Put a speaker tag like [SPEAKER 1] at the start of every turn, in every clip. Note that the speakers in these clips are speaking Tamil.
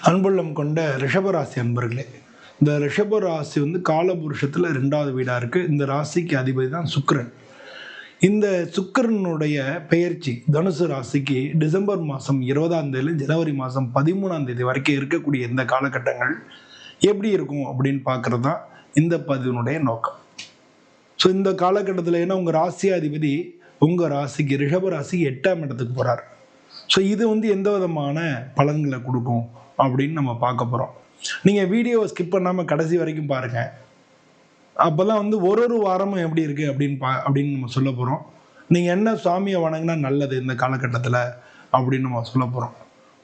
[SPEAKER 1] அன்புள்ளம் கொண்ட ரிஷபராசி அன்பர்களே, இந்த ரிஷபராசி காலபுருஷத்தில் 2வது வீடாக இருக்குது. இந்த ராசிக்கு அதிபதி தான் சுக்கிரன். இந்த சுக்கிரனுடைய பெயர்ச்சி தனுசு ராசிக்கு டிசம்பர் மாதம் 20ஆம் தேதி ஜனவரி மாதம் 13ஆம் தேதி வரைக்கும் இருக்கக்கூடிய இந்த காலகட்டங்கள் எப்படி இருக்கும் அப்படின்னு பார்க்குறது தான் இந்த பதிவினுடைய நோக்கம். ஸோ இந்த காலகட்டத்தில் ஏன்னா உங்கள் ராசியாதிபதி உங்கள் ராசிக்கு ரிஷப ராசிக்கு 8ஆம் இடத்துக்கு போகிறார். ஸோ இது எந்த விதமான பலன்களை கொடுக்கும் அப்படின்னு நம்ம பார்க்க போகிறோம். நீங்கள் வீடியோவை ஸ்கிப் பண்ணாமல் கடைசி வரைக்கும் பாருங்கள். அப்போ தான் ஒரு வாரமும் எப்படி இருக்குது அப்படின்னு நம்ம சொல்ல போகிறோம். நீங்கள் என்ன சுவாமியை வணங்கினா நல்லது இந்த காலகட்டத்தில் அப்படின்னு நம்ம சொல்ல போகிறோம்.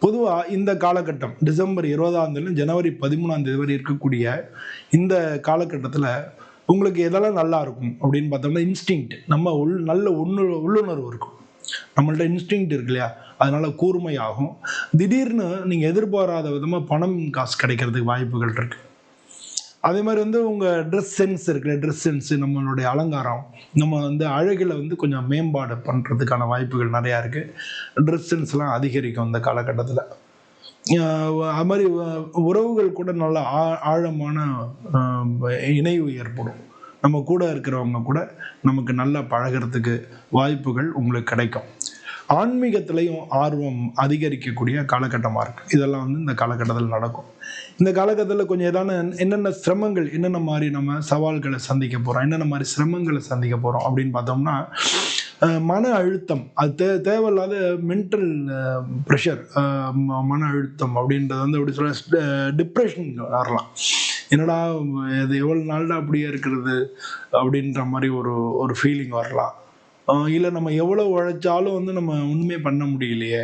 [SPEAKER 1] பொதுவாக இந்த காலகட்டம் டிசம்பர் 20ஆம் தேதி ஜனவரி 13ஆம் தேதி வரை இருக்கக்கூடிய இந்த காலகட்டத்தில் உங்களுக்கு எதெல்லாம் நல்லா இருக்கும் அப்படின்னு பார்த்தோம்னா, இன்ஸ்டிங்க்ட் நம்ம நல்ல உள்ளுணர்வு இருக்கும். நம்மள்ட்ட இன்ஸ்டிங்க்ட் இருக்கு இல்லையா, அதனால கூர்மையாகும். திடீர்னு நீங்கள் எதிர்பாராத விதமாக பணம் காசு கிடைக்கிறதுக்கு வாய்ப்புகள் இருக்கு. அதே மாதிரி உங்கள் ட்ரெஸ் சென்ஸ் இருக்குல்ல, ட்ரெஸ் சென்ஸு நம்மளுடைய அலங்காரம் நம்ம அழகில் கொஞ்சம் மேம்பாடு பண்ணுறதுக்கான வாய்ப்புகள் நிறையா இருக்குது. ட்ரெஸ் சென்ஸ்லாம் அதிகரிக்கும் இந்த காலகட்டத்தில். அது மாதிரி உறவுகள் கூட நல்ல ஆழமான இணைவு ஏற்படும். நம்ம கூட இருக்கிறவங்க கூட நமக்கு நல்லா பழகிறதுக்கு வாய்ப்புகள் உங்களுக்கு கிடைக்கும். ஆன்மீகத்திலையும் ஆர்வம் அதிகரிக்கக்கூடிய காலகட்டமாக இருக்குது. இதெல்லாம் இந்த காலகட்டத்தில் நடக்கும். இந்த காலகட்டத்தில் கொஞ்சம் என்னென்ன சிரமங்கள், என்னென்ன மாதிரி நம்ம சவால்களை சந்திக்க போகிறோம், என்னென்ன மாதிரி சிரமங்களை சந்திக்க போகிறோம் அப்படின்னு பார்த்தோம்னா, மன அழுத்தம், அது தேவையில்லாத மென்டல் ப்ரெஷர், மன அழுத்தம் அப்படின்றது எப்படி சொல்ல, டிப்ரெஷன் வரலாம். என்னடா இது எவ்வளோ நாள்டா அப்படியே இருக்கிறது அப்படின்ற மாதிரி ஒரு ஃபீலிங் வரலாம். இல்லை நம்ம எவ்வளோ உழைச்சாலும் நம்ம ஒன்றுமே பண்ண முடியலையே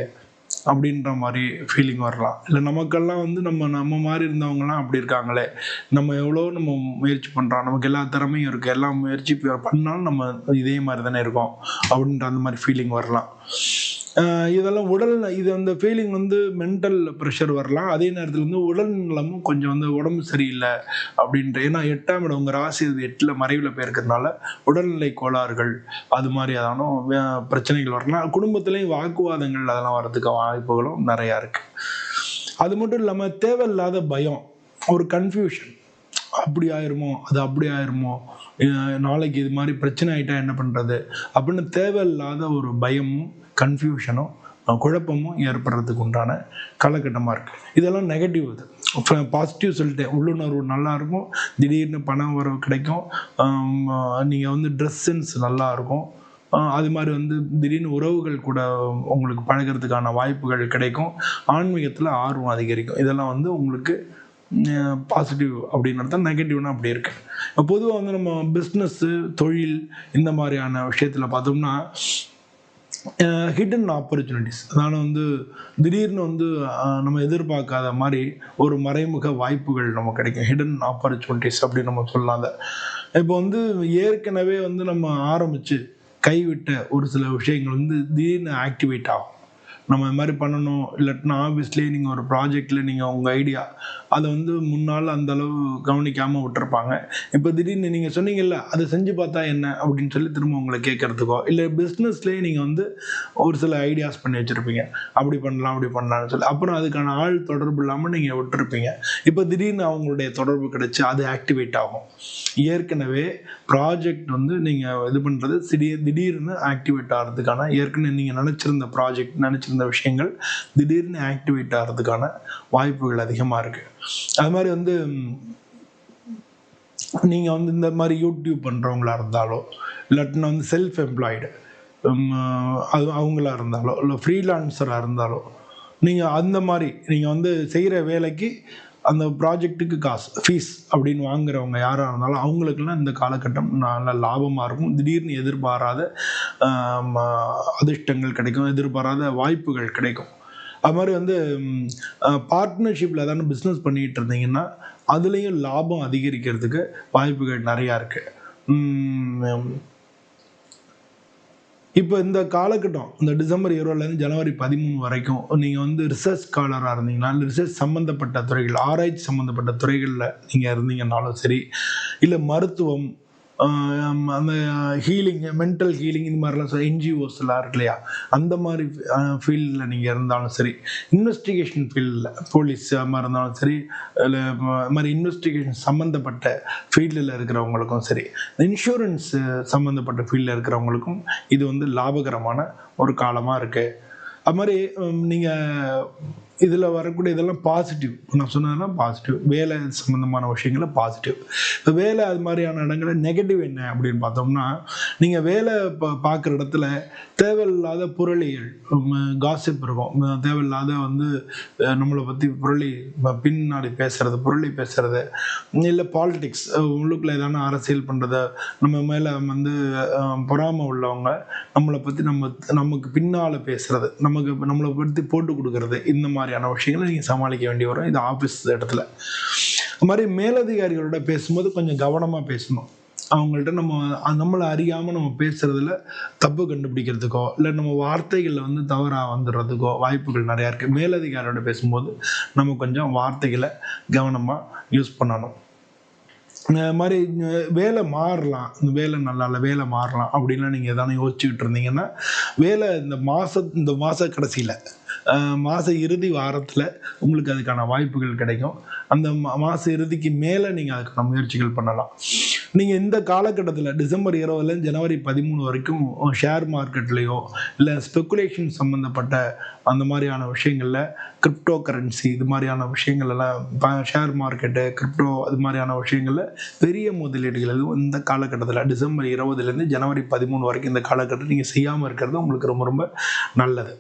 [SPEAKER 1] அப்படின்ற மாதிரி ஃபீலிங் வரலாம். இல்லை நமக்கெல்லாம் நம்ம மாதிரி இருந்தவங்கலாம் அப்படி இருக்காங்களே, நம்ம முயற்சி பண்ணுறோம், நமக்கு எல்லா திறமையும் இருக்குது, எல்லா முயற்சி பண்ணாலும் நம்ம இதே மாதிரி தானே இருக்கோம் அப்படின்ற அந்த மாதிரி ஃபீலிங் வரலாம். இதெல்லாம் இது அந்த ஃபீலிங் மென்டல் ப்ரெஷர் வரலாம். அதே நேரத்தில் உடல் நலமும் கொஞ்சம் உடம்பு சரியில்லை அப்படின்ற, ஏன்னா 8ஆம் இடம் உங்கள் ராசி 8ல் மறைவில் போயிருக்கிறதுனால உடல்நிலை கோளாறுகள் அது மாதிரி பிரச்சனைகள் வரலாம். குடும்பத்துலேயும் வாக்குவாதங்கள் அதெல்லாம் வர்றதுக்கு வாய்ப்புகளும் நிறையா இருக்குது. அது மட்டும் இல்லாமல் தேவையில்லாத பயம், ஒரு கன்ஃபியூஷன், அப்படி ஆயிருமோ அது அப்படி ஆயிருமோ, நாளைக்கு இது மாதிரி பிரச்சனை ஆகிட்டா என்ன பண்ணுறது அப்படின்னு தேவையில்லாத ஒரு பயமும் கன்ஃபியூஷனும் குழப்பமும் ஏற்படுறதுக்கு உண்டான காலகட்டமாக இருக்குது. இதெல்லாம் நெகட்டிவ். இது பாசிட்டிவ் சொல்லிட்டேன். உள்ளுணர்வு நல்லாயிருக்கும், திடீர்னு பணம் வரவு கிடைக்கும், நீங்கள் ட்ரெஸ் சென்ஸ் நல்லாயிருக்கும், அது மாதிரி திடீர்னு உறவுகள் கூட உங்களுக்கு பழகிறதுக்கான வாய்ப்புகள் கிடைக்கும். ஆன்மீகத்தில் ஆர்வம் அதிகரிக்கும். இதெல்லாம் உங்களுக்கு பாசிட்டிவ் அப்படின்னு தான். நெகட்டிவ்னா அப்படி இருக்கு. பொதுவாக நம்ம பிஸ்னஸ்ஸு, தொழில் இந்த மாதிரியான விஷயத்தில் பார்த்தோம்னா ஹிடன் ஆப்பர்ச்சுனிட்டிஸ், அதனால் திடீர்னு நம்ம எதிர்பார்க்காத மாதிரி ஒரு மறைமுக வாய்ப்புகள் நமக்கு கிடைக்கும். ஹிடன் ஆப்பர்ச்சுனிட்டிஸ் அப்படின்னு நம்ம சொல்லலாம். அதை இப்போ ஏற்கனவே நம்ம ஆரம்பித்து கைவிட்ட ஒரு சில விஷயங்கள் திடீர்னு ஆக்டிவேட் ஆகும். நம்ம இது மாதிரி பண்ணணும், இல்லாட்டினா ஆஃபீஸ்லேயே நீங்கள் ஒரு ப்ராஜெக்டில் நீங்கள் உங்கள் ஐடியா அதை முன்னால் அந்தளவு கவனிக்காமல் விட்டுருப்பாங்க. இப்போ திடீர்னு நீங்கள் சொன்னீங்கல்ல, அதை செஞ்சு பார்த்தா என்ன அப்படின்னு சொல்லி திரும்ப உங்களை கேட்குறதுக்கோ, இல்லை பிஸ்னஸ்லேயே நீங்கள் ஒரு சில ஐடியாஸ் பண்ணி வச்சுருப்பீங்க, அப்படி பண்ணலாம் அப்படி பண்ணலாம்னு சொல்லி, அப்புறம் அதுக்கான ஆள் தொடர்பு இல்லாமல் நீங்கள் விட்டுருப்பீங்க. இப்போ திடீர்னு அவங்களுடைய தொடர்பு கிடச்சி அது ஆக்டிவேட் ஆகும். ஏற்கனவே ப்ராஜெக்ட் நீங்கள் இது பண்ணுறது திடீர்னு ஆக்டிவேட் ஆகிறதுக்கான, ஏற்கனவே நீங்கள் நினச்சிருந்த விஷயங்கள் திடீர்னு ஆக்டிவேட் ஆகிறதுக்கான வாய்ப்புகள் அதிகமாக இருக்குது. அது மாதிரி நீங்கள் இந்த மாதிரி யூடியூப் பண்ணுறவங்களா இருந்தாலோ, இல்லாட்டினா செல்ஃப் எம்ப்ளாய்டு அது அவங்களா இருந்தாலோ, இல்லை ஃப்ரீலான்சராக இருந்தாலோ, நீங்கள் அந்த மாதிரி நீங்கள் செய்கிற வேலைக்கு அந்த ப்ராஜெக்ட்டுக்கு காசு ஃபீஸ் அப்படின்னு வாங்குறவங்க யாராக இருந்தாலும் அவங்களுக்கெல்லாம் இந்த காலகட்டம் நல்ல லாபமாக இருக்கும். திடீர்னு எதிர்பாராத அதிர்ஷ்டங்கள் கிடைக்கும், எதிர்பாராத வாய்ப்புகள் கிடைக்கும். அது மாதிரி பார்ட்னர்ஷிப்பில் ஏதாவது பிஸ்னஸ் பண்ணிகிட்டு இருந்தீங்கன்னா அதுலேயும் லாபம் அதிகரிக்கிறதுக்கு வாய்ப்புகள் நிறையா இருக்குது. இப்போ இந்த காலகட்டம், இந்த டிசம்பர் 20லேருந்து ஜனவரி 13 வரைக்கும் நீங்கள் ரிசர்ச் ஸ்காலராக இருந்தீங்கன்னா, இல்லை ரிசர்ச் சம்மந்தப்பட்ட துறைகள், ஆராய்ச்சி சம்மந்தப்பட்ட துறைகளில் நீங்கள் இருந்தீங்கன்னாலும் சரி, இல்லை மருத்துவம், அந்த ஹீலிங், மென்டல் ஹீலிங் இந்த மாதிரிலாம் என்ஜிஓஸ்லாம் இருக்கு இல்லையா, அந்த மாதிரி ஃபீல்டில் நீங்கள் இருந்தாலும் சரி, இன்வெஸ்டிகேஷன் ஃபீல்டில் போலீஸ் மாதிரி இருந்தாலும் சரி, இல்லை இது மாதிரி இன்வெஸ்டிகேஷன் சம்மந்தப்பட்ட ஃபீல்டில் இருக்கிறவங்களுக்கும் சரி, இன்சூரன்ஸ் சம்மந்தப்பட்ட ஃபீல்டில் இருக்கிறவங்களுக்கும் இது வந்து லாபகரமான ஒரு காலமாக இருக்குது. அது மாதிரி நீங்கள் இதில் வரக்கூடிய இதெல்லாம் பாசிட்டிவ். நான் சொன்னதுன்னா பாசிட்டிவ், வேலை சம்மந்தமான விஷயங்கள பாசிட்டிவ். இப்போ வேலை அது மாதிரியான இடங்களில் நெகட்டிவ் என்ன அப்படின்னு பார்த்தோம்னா, நீங்கள் வேலை பார்க்குற இடத்துல தேவையில்லாத புரளிகள், காசிப் இருக்கும். தேவையில்லாத வந்து நம்மளை பற்றி பின்னாடி பேசுறது, புரளி பேசுறது, இல்லை பாலிடிக்ஸ் உள்ளுக்குள்ள ஏதான அரசியல் பண்ணுறத, நம்ம மேலே வந்து பொறாமை உள்ளவங்க நம்மளை பற்றி நமக்கு பின்னால் பேசுறது, நம்மளை பற்றி போட்டு கொடுக்கறது, இந்த மாதிரியான விஷயங்களை நீங்கள் சமாளிக்க வேண்டி வரும் இது ஆஃபீஸ் இடத்துல. அது மாதிரி மேலதிகாரிகளோட பேசும்போது கொஞ்சம் கவனமாக பேசணும். அவங்கள்ட்ட நம்மளை அறியாமல் நம்ம பேசுறதுல தப்பு கண்டுபிடிக்கிறதுக்கோ, இல்லை நம்ம வார்த்தைகளில் வந்து தவறாக வந்துடுறதுக்கோ வாய்ப்புகள் நிறையா இருக்குது. மேலதிகாரியோட பேசும்போது நம்ம கொஞ்சம் வார்த்தைகளை கவனமாக யூஸ் பண்ணணும். இந்த மாதிரி வேலை மாறலாம், இந்த வேலை நல்லா இல்லை, வேலை மாறலாம் அப்படின்லாம் நீங்கள் எதானே யோசிச்சுக்கிட்டு இருந்தீங்கன்னா, வேலை இந்த மாத கடைசியில், மாத இறுதி வாரத்தில் உங்களுக்கு அதுக்கான வாய்ப்புகள் கிடைக்கும். அந்த மாத இறுதிக்கு மேலே நீங்கள் அதுக்கான முயற்சிகள் பண்ணலாம். நீங்கள் இந்த காலகட்டத்தில் டிசம்பர் 20 ஜனவரி 13 வரைக்கும் ஷேர் மார்க்கெட்லேயோ இல்லை ஸ்பெக்குலேஷன் சம்மந்தப்பட்ட அந்த மாதிரியான விஷயங்களில், கிரிப்டோ கரன்சி இது மாதிரியான விஷயங்கள் எல்லாம், ஷேர் மார்க்கெட்டு, கிரிப்டோ அது மாதிரியான விஷயங்களில் பெரிய முதலீடுகள் எதுவும் இந்த காலகட்டத்தில் டிசம்பர் 20 ஜனவரி 13 வரைக்கும் இந்த காலகட்டத்தில் நீங்கள் செய்யாமல் இருக்கிறது உங்களுக்கு ரொம்ப ரொம்ப நல்லது.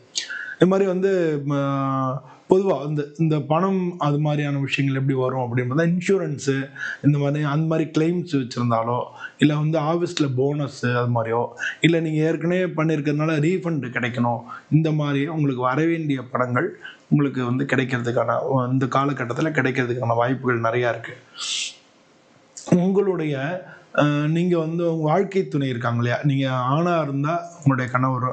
[SPEAKER 1] இது மாதிரி வந்து பொதுவாக இந்த பணம் அது மாதிரியான விஷயங்கள் எப்படி வரும் அப்படின்னு பார்த்தா, இன்சூரன்ஸு இந்த மாதிரி அந்த மாதிரி கிளைம்ஸ் வச்சுருந்தாலோ, இல்லை வந்து ஆஃபீஸில் போனஸ்ஸு அது மாதிரியோ, இல்லை நீங்கள் ஏற்கனவே பண்ணியிருக்கிறதுனால ரீஃபண்டு கிடைக்கணும், இந்த மாதிரி உங்களுக்கு வர வேண்டிய பணங்கள் உங்களுக்கு வந்து கிடைக்கிறதுக்கான, இந்த காலகட்டத்தில் கிடைக்கிறதுக்கான வாய்ப்புகள் நிறையா இருக்குது. உங்களுடைய நீங்கள் வந்து உங்கள் வாழ்க்கை துணை இருக்காங்க இல்லையா, நீங்கள் ஆணாக இருந்தால் உங்களுடைய கணவர்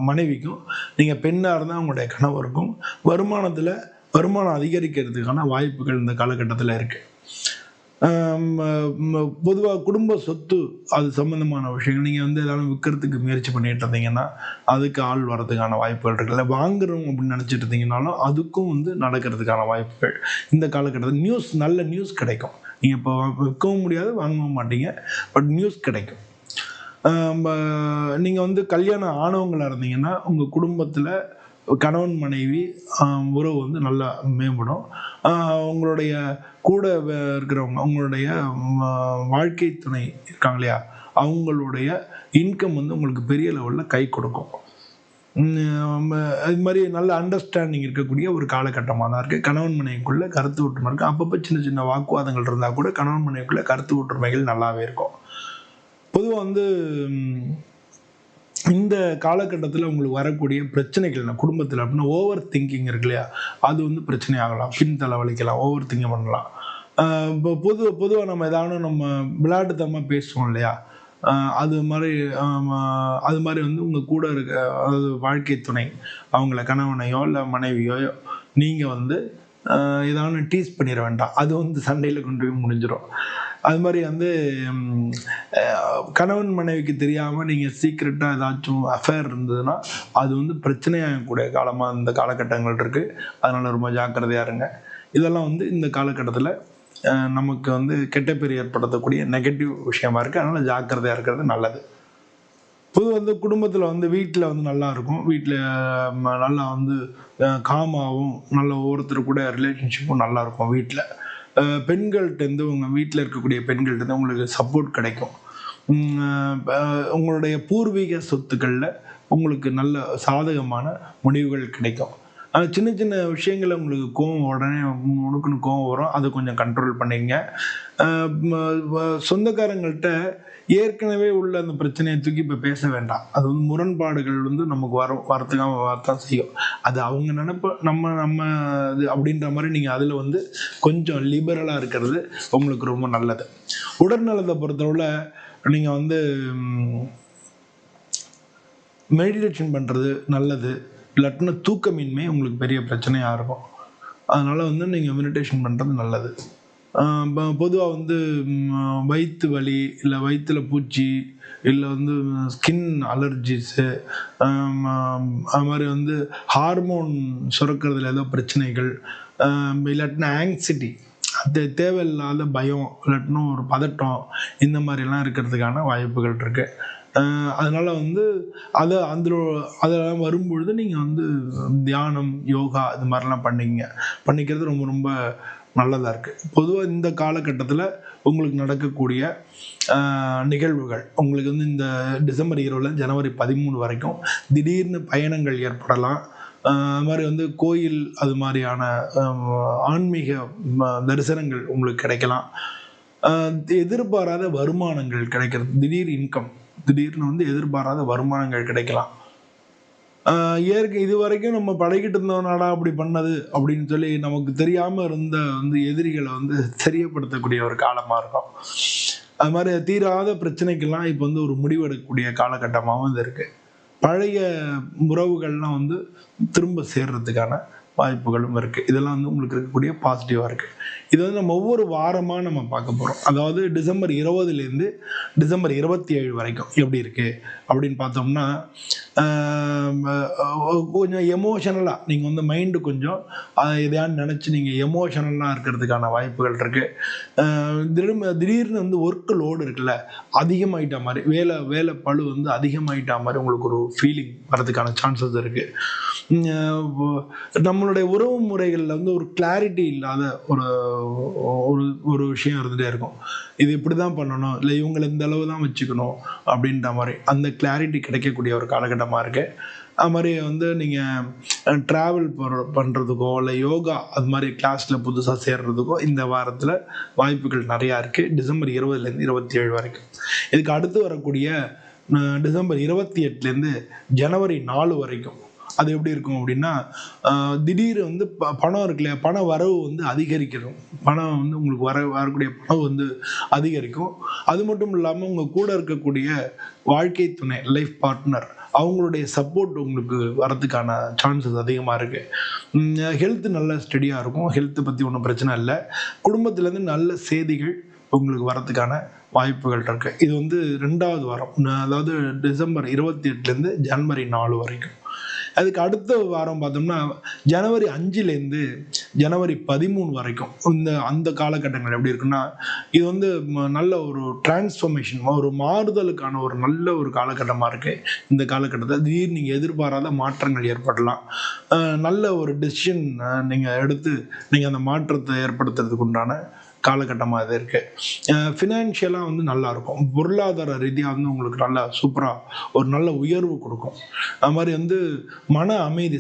[SPEAKER 1] மனைவிக்கும், நீங்கள் பெண்ணாக இருந்தால் உங்களுடைய கணவருக்கும் வருமானம் அதிகரிக்கிறதுக்கான வாய்ப்புகள் இந்த காலகட்டத்தில் இருக்குது. பொதுவாக குடும்ப சொத்து அது சம்மந்தமான விஷயங்கள் நீங்கள் வந்து எதாவது விற்கிறதுக்கு முயற்சி பண்ணிட்டு இருந்தீங்கன்னா அதுக்கு ஆள் வர்றதுக்கான வாய்ப்புகள் இருக்குல்ல, வாங்குறோம் அப்படின்னு நினச்சிட்டு இருந்தீங்கன்னாலும் அதுக்கும் வந்து நடக்கிறதுக்கான வாய்ப்புகள் இந்த காலகட்டத்தில் நல்ல நியூஸ் கிடைக்கும். நீங்கள் இப்போ விற்கவும் முடியாது, வாங்கவும் மாட்டீங்க, பட் நியூஸ் கிடைக்கும். நீங்கள் வந்து கல்யாணம் ஆனவங்களாக இருந்தீங்கன்னா உங்கள் குடும்பத்தில் கணவன் மனைவி உறவு வந்து நல்லா மேம்படும். உங்களுடைய கூட இருக்கிறவங்க, உங்களுடைய வாழ்க்கை துணை இருக்காங்க இல்லையா, அவங்களுடைய இன்கம் வந்து உங்களுக்கு பெரிய லெவலில் கை கொடுக்கும். அது மாதிரி நல்ல அண்டர்ஸ்டாண்டிங் இருக்கக்கூடிய ஒரு காலகட்டமாக தான் இருக்குது. கணவன் மனைவிக்குள்ளே கருத்து ஒற்றுமை இருக்குது. அப்பப்போ சின்ன சின்ன வாக்குவாதங்கள் இருந்தால் கூட கணவன் மனைவிக்குள்ளே கருத்து ஒற்றுமைகள் நல்லாவே இருக்கும். பொதுவாக வந்து இந்த காலகட்டத்தில் உங்களுக்கு வரக்கூடிய பிரச்சனைகள் குடும்பத்தில் அப்படின்னா, ஓவர் திங்கிங் இருக்கு இல்லையா, அது வந்து பிரச்சனை ஆகலாம், பின் தலைவலிக்கலாம், ஓவர் திங்க் பண்ணலாம். இப்போ பொதுவாக நம்ம நம்ம விளையாட்டுத்தனமாக பேசுவோம் இல்லையா, அது மாதிரி வந்து உங்கள் கூட இருக்க, அதாவது வாழ்க்கை துணை, அவங்கள கணவனையோ இல்லை மனைவியோ நீங்கள் வந்து ஏதாவது டீஸ் பண்ணிட வேண்டாம், அது வந்து சண்டையில் கொண்டு போய் முடிஞ்சிடும். அது மாதிரி வந்து கணவன் மனைவிக்கு தெரியாமல் நீங்கள் சீக்ரெட்டாக ஏதாச்சும் அஃபேர் இருந்ததுன்னா அது வந்து பிரச்சனையாகக்கூடிய காலமாக இந்த காலகட்டங்கள் இருக்குது. அதனால் ரொம்ப ஜாக்கிரதையாக இருங்க. இதெல்லாம் வந்து இந்த காலகட்டத்தில் நமக்கு வந்து கெட்ட பேர் ஏற்படுத்தக்கூடிய நெகட்டிவ் விஷயமா இருக்குது. அதனால் ஜாக்கிரதையாக இருக்கிறது நல்லது. பொதுவாக வந்து குடும்பத்தில் வந்து வீட்டில் வந்து நல்லா இருக்கும், வீட்டில் நல்லா வந்து காமாகவும் நல்ல ஒவ்வொருத்தர் கூட ரிலேஷன்ஷிப்பும் நல்லாயிருக்கும். வீட்டில் பெண்கள்கிட்டேருந்து, உங்கள் வீட்டில் இருக்கக்கூடிய பெண்கள்கிட்டருந்து உங்களுக்கு சப்போர்ட் கிடைக்கும். உங்களுடைய பூர்வீக சொத்துக்களில் உங்களுக்கு நல்ல சாதகமான முடிவுகள் கிடைக்கும். சின்ன சின்ன விஷயங்களில் உங்களுக்கு கோவம் உடனே உனக்குன்னு கோவம் வரும், அதை கொஞ்சம் கண்ட்ரோல் பண்ணிங்க. சொந்தக்காரங்கள்ட்ட ஏற்கனவே உள்ள அந்த பிரச்சனையை தூக்கி இப்போ பேச வேண்டாம். அது வந்து முரண்பாடுகள் வந்து நமக்கு வரத்துக்காக வரத்தான் செய்யும். அது அவங்க நினைப்ப நம்ம இது அப்படின்ற மாதிரி நீங்கள் அதில் வந்து கொஞ்சம் லிபரலாக இருக்கிறது உங்களுக்கு ரொம்ப நல்லது. உடல்நலத்தை பொறுத்தவரை நீங்கள் வந்து மெடிடேஷன் பண்ணுறது நல்லது. இல்லாட்டினா தூக்கமின்மை உங்களுக்கு பெரிய பிரச்சனையாக இருக்கும். அதனால் வந்து நீங்கள் மெடிடேஷன் பண்ணுறது நல்லது. பொதுவாக வந்து வயிற்று வலி, இல்லை வயிற்றுல பூச்சி, இல்லை வந்து ஸ்கின் அலர்ஜிஸு, அது மாதிரி வந்து ஹார்மோன் சுரக்கிறதுல ஏதோ பிரச்சனைகள், இல்லாட்டினா ஆங்ஸைட்டி, அது தேவையில்லாத பயம், இல்லாட்டினா ஒரு பதட்டம், இந்த மாதிரிலாம் இருக்கிறதுக்கான வாய்ப்புகள் இருக்குது. அதனால் வந்து அதெல்லாம் வரும்பொழுது நீங்கள் வந்து தியானம், யோகா இது மாதிரிலாம் பண்ணிக்கிறது ரொம்ப ரொம்ப நல்லதாக இருக்குது. பொதுவாக இந்த காலகட்டத்தில் உங்களுக்கு நடக்கக்கூடிய நிகழ்வுகள், உங்களுக்கு வந்து இந்த டிசம்பர் 20 ஜனவரி 13 வரைக்கும் திடீர்னு பயணங்கள் ஏற்படலாம். அது மாதிரி வந்து கோயில், அது மாதிரியான ஆன்மீக தரிசனங்கள் உங்களுக்கு கிடைக்கலாம். எதிர்பாராத வருமானங்கள் கிடைக்கிறது, திடீர் இன்கம், திடீர்னு வந்து எதிர்பாராத வருமானங்கள் கிடைக்கலாம். இது வரைக்கும் நம்ம பழகிட்டு இருந்தோம்னாடா அப்படி பண்ணது அப்படின்னு சொல்லி நமக்கு தெரியாமல் இருந்த வந்து எதிரிகளை வந்து தெரியப்படுத்தக்கூடிய ஒரு காலமாக இருக்கும். அது மாதிரி தீராத பிரச்சனைக்கெல்லாம் இப்போ வந்து ஒரு முடிவெடுக்கக்கூடிய காலகட்டமாகவும் இது இருக்குது. பழைய உறவுகள்லாம் வந்து திரும்ப சேர்றதுக்கான வாய்ப்புகளும் இருக்குது. இதெல்லாம் வந்து உங்களுக்கு இருக்கக்கூடிய பாசிட்டிவாக இருக்குது. இது வந்து நம்ம ஒவ்வொரு வாரமாக நம்ம பார்க்க போகிறோம். அதாவது டிசம்பர் 20 டிசம்பர் 27 வரைக்கும் எப்படி இருக்குது அப்படின்னு பார்த்தோம்னா, கொஞ்சம் எமோஷனலாக நீங்கள் வந்து மைண்டு கொஞ்சம் எதையான்னு நினச்சி நீங்கள் எமோஷனலாக இருக்கிறதுக்கான வாய்ப்புகள் இருக்குது. திடீர்னு வந்து ஒர்க்கு லோடு இருக்குல்ல, அதிகமாகிட்ட மாதிரி, வேலை பளு வந்து அதிகமாகிட்ட மாதிரி உங்களுக்கு ஒரு ஃபீலிங் வரதுக்கான சான்சஸ் இருக்குது. நம்மளுடைய உறவு முறைகளில் வந்து ஒரு கிளாரிட்டி இல்லாத ஒரு விஷயம் இருந்துகிட்டே இருக்கும். இது இப்படி தான் பண்ணணும், இல்லை இவங்களை இந்த அளவு தான் வச்சுக்கணும் அப்படின்ற மாதிரி அந்த கிளாரிட்டி கிடைக்கக்கூடிய ஒரு காலகட்டமாக இருக்குது. அது மாதிரி வந்து நீங்கள் ட்ராவல் பண்ணுறதுக்கோ, இல்லை யோகா அது மாதிரி கிளாஸில் புதுசாக சேர்றதுக்கோ இந்த வாரத்தில் வாய்ப்புகள் நிறையா இருக்குது. டிசம்பர் 20 27 வரைக்கும். இதுக்கு அடுத்து வரக்கூடிய டிசம்பர் 28 ஜனவரி 4 வரைக்கும் அது எப்படி இருக்கும் அப்படின்னா, திடீர் வந்து பணம் இருக்கு இல்லையா, பண வரவு வந்து அதிகரிக்கிறோம். பணம் வந்து உங்களுக்கு வரக்கூடிய பணம் வந்து அதிகரிக்கும். அது மட்டும் இல்லாமல் உங்கள் கூட இருக்கக்கூடிய வாழ்க்கை துணை, லைஃப் பார்ட்னர், அவங்களுடைய சப்போர்ட் உங்களுக்கு வரதுக்கான சான்சஸ் அதிகமாக இருக்குது. ஹெல்த் நல்ல ஸ்டெடியாக இருக்கும். ஹெல்த்தை பற்றி ஒன்றும் பிரச்சனை இல்லை. குடும்பத்துலேருந்து நல்ல செய்திகள் உங்களுக்கு வரதுக்கான வாய்ப்புகள் இருக்குது. இது வந்து 2வது வாரம், அதாவது டிசம்பர் 28 ஜனவரி 4 வரைக்கும். அதுக்கு அடுத்த வாரம் பார்த்தோம்னா ஜனவரி 5 ஜனவரி 13 வரைக்கும் அந்த காலகட்டங்கள் எப்படி இருக்குன்னா, இது வந்து நல்ல ஒரு டிரான்ஸ்ஃபர்மேஷன், ஒரு மாறுதலுக்கான ஒரு நல்ல ஒரு காலகட்டமாக இருக்குது. இந்த காலகட்டத்தில் திடீர்னு நீங்கள் எதிர்பாராத மாற்றங்கள் ஏற்படலாம். நல்ல ஒரு டெசிஷன் நீங்கள் எடுத்து நீங்கள் அந்த மாற்றத்தை ஏற்படுத்துறதுக்கு உண்டான காலகட்டமாக இது இருக்குது. ஃபினான்ஷியலாக வந்து நல்லாயிருக்கும். பொருளாதார ரீதியாக வந்து உங்களுக்கு நல்லா சூப்பராக ஒரு நல்ல உயர்வு கொடுக்கும். அது மாதிரி வந்து மன அமைதி,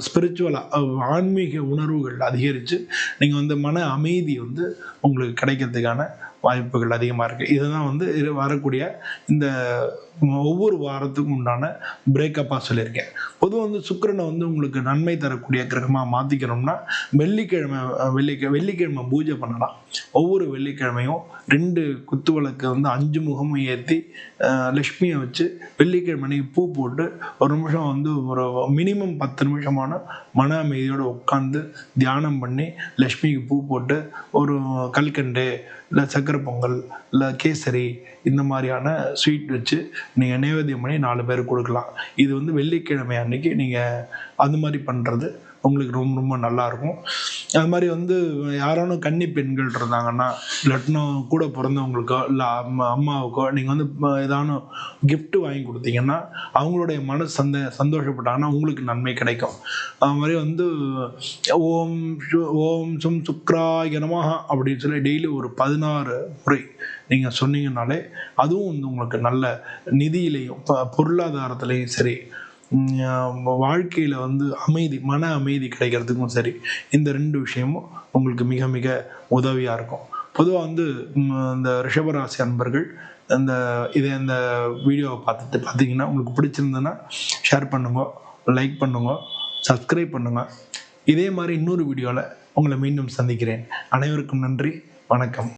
[SPEAKER 1] ஸ்பிரிச்சுவலாக ஆன்மீக உணர்வுகள் அதிகரித்து நீங்கள் வந்து மன அமைதி வந்து உங்களுக்கு கிடைக்கிறதுக்கான வாய்ப்புகள் அதிகமாக இருக்குது. இதுதான் வந்து வரக்கூடிய இந்த ஒவ்வொரு வாரத்துக்கும் உண்டான பிரேக்கப்பாக சொல்லியிருக்கேன். பொதுவாக வந்து சுக்கிரனை வந்து உங்களுக்கு நன்மை தரக்கூடிய கிரகமாக மாற்றிக்கணும்னா வெள்ளிக்கிழமை பூஜை பண்ணலாம். ஒவ்வொரு வெள்ளிக்கிழமையும் 2 குத்து விளக்கு வந்து 5 முகமும் ஏற்றி லக்ஷ்மியை வச்சு வெள்ளிக்கிழமை பூ போட்டு ஒரு நிமிஷம் வந்து ஒரு மினிமம் 10 நிமிஷமான மன அமைதியோடு உட்காந்து தியானம் பண்ணி லக்ஷ்மிக்கு பூ போட்டு ஒரு கல்கண்டு, இல்லை சக்கரை பொங்கல், இல்லை கேசரி, இந்த மாதிரியான ஸ்வீட் வச்சு நீங்கள் நைவேத்தியம் பண்ணி 4 பேருக்கு கொடுக்கலாம். இது வந்து வெள்ளிக்கிழமை அன்னைக்கு நீங்கள் அது மாதிரி பண்ணுறது உங்களுக்கு ரொம்ப ரொம்ப நல்லாயிருக்கும். அது மாதிரி வந்து யாரான கன்னி பெண்கள் இருந்தாங்கன்னா, இல்லாட்டினா கூட பிறந்தவங்களுக்கோ, இல்லை அம்மாவுக்கோ நீங்கள் வந்து ஏதான கிஃப்ட் வாங்கி கொடுத்தீங்கன்னா அவங்களுடைய மனசு சந்தோஷப்பட்டாங்கன்னா உங்களுக்கு நன்மை கிடைக்கும். அது மாதிரி வந்து ஓம் சும் சுக்ராய நமஹ அப்படின்னு சொல்லி டெய்லி ஒரு 16 முறை நீங்கள் சொன்னீங்கன்னாலே அதுவும் வந்து உங்களுக்கு நல்ல நிதியிலையும் பொருளாதாரத்துலேயும் சரி, வாழ்க்கையில் வந்து மன அமைதி கிடைக்கிறதுக்கும் சரி, இந்த 2 விஷயமும் உங்களுக்கு மிக மிக உதவியாக இருக்கும். பொதுவாக வந்து இந்த ரிஷபராசி அன்பர்கள் இந்த வீடியோவை பார்த்தீங்கன்னா உங்களுக்கு பிடிச்சிருந்ததுன்னா ஷேர் பண்ணுங்க, லைக் பண்ணுங்க, சப்ஸ்கிரைப் பண்ணுங்க. இதே மாதிரி இன்னொரு வீடியோவில் உங்களை மீண்டும் சந்திக்கிறேன். அனைவருக்கும் நன்றி, வணக்கம்.